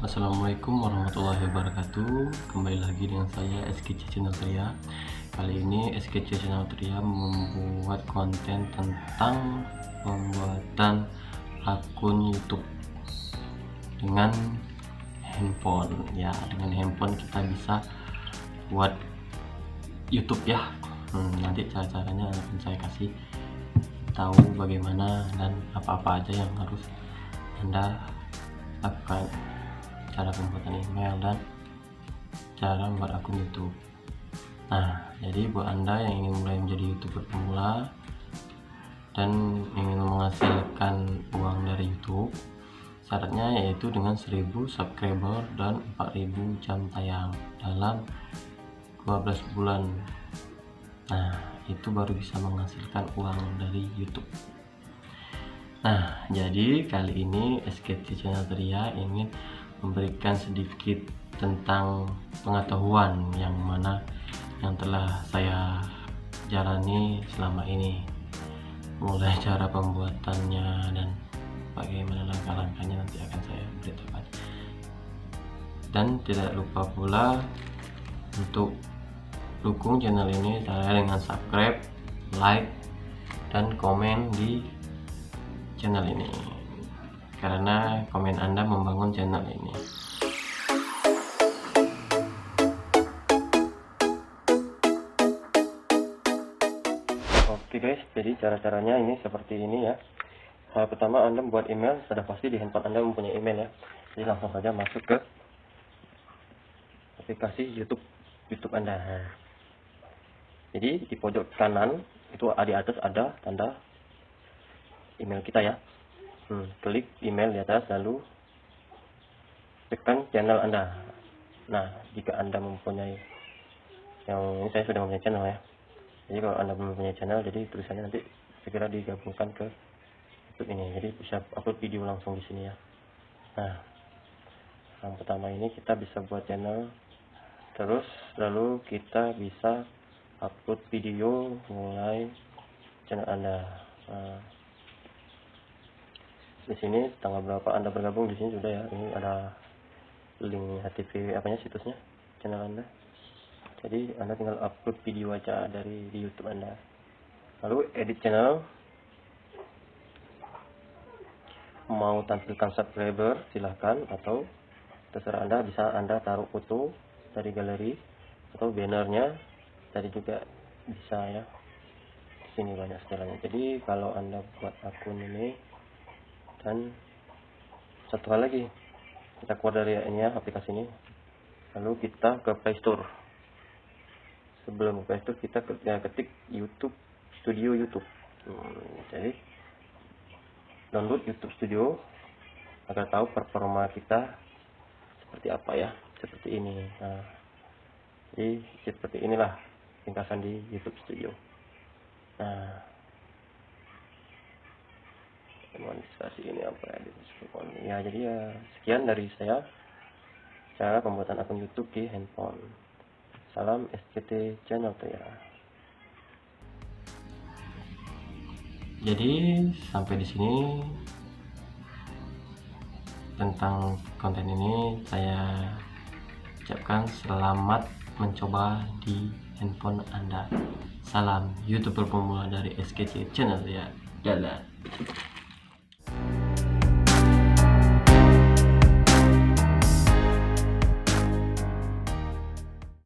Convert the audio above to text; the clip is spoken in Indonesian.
Assalamualaikum warahmatullahi wabarakatuh. Kembali lagi dengan saya SKC Channel Tria. Kali ini SKC Channel Tria membuat konten tentang pembuatan akun YouTube dengan handphone. Ya, dengan handphone kita bisa buat YouTube ya. Nanti cara-caranya akan saya kasih tahu bagaimana dan apa-apa aja yang harus Anda lakukan, cara pembuatan email dan cara membuat akun YouTube. Nah, jadi buat Anda yang ingin mulai menjadi YouTuber pemula dan ingin menghasilkan uang dari YouTube, syaratnya yaitu dengan 1000 subscriber dan 4000 jam tayang dalam 12 bulan. Nah, itu baru bisa menghasilkan uang dari YouTube. Nah, jadi kali ini SKC Channel Tria ingin memberikan sedikit tentang pengetahuan yang mana yang telah saya jalani selama ini, mulai cara pembuatannya dan bagaimana langkah-langkahnya nanti akan saya beritahukan. Dan tidak lupa pula untuk dukung channel ini saya dengan subscribe, like, dan komen di channel ini, karena komen Anda membangun channel ini. Oke guys, jadi cara-caranya ini seperti ini ya. Pertama Anda membuat email, sudah pasti di handphone Anda mempunyai email ya. Jadi langsung saja masuk ke aplikasi YouTube Anda. Jadi di pojok kanan itu di atas ada tanda email kita ya. Klik email di atas, lalu tekan channel Anda. Nah, jika Anda mempunyai, yang ini saya sudah mempunyai channel ya. Jadi kalau Anda belum mempunyai channel, jadi tulisannya nanti segera digabungkan ke YouTube ini. Jadi bisa upload video langsung di sini ya. Nah, yang pertama ini kita bisa buat channel, terus lalu kita bisa upload video mulai channel Anda. Nah, di sini tanggal berapa Anda bergabung, di sini sudah ya. Ini ada link HTTP situsnya channel Anda. Jadi Anda tinggal upload video aja dari di YouTube Anda. Lalu edit channel. Mau tampilkan subscriber silahkan, atau terserah Anda, bisa Anda taruh foto dari galeri atau bannernya tadi juga bisa ya. Di sini banyak setelahnya. Jadi kalau Anda buat akun ini, dan satu hal lagi, kita keluar dari ini ya, aplikasi ini, lalu kita ke Play Store. Sebelum ke Play Store kita ketik YouTube Studio YouTube. Jadi download YouTube Studio agar tahu performa kita seperti apa ya, seperti ini. Nah, jadi seperti inilah ringkasan di YouTube Studio. Nah, demonstrasi ini apa ya, jadi ya sekian dari saya cara pembuatan akun YouTube di handphone. Salam SKT Channel Tria. Jadi sampai di sini tentang konten ini, saya ucapkan selamat mencoba di handphone Anda. Salam YouTuber pemula dari SKC Channel Tria. Dadah.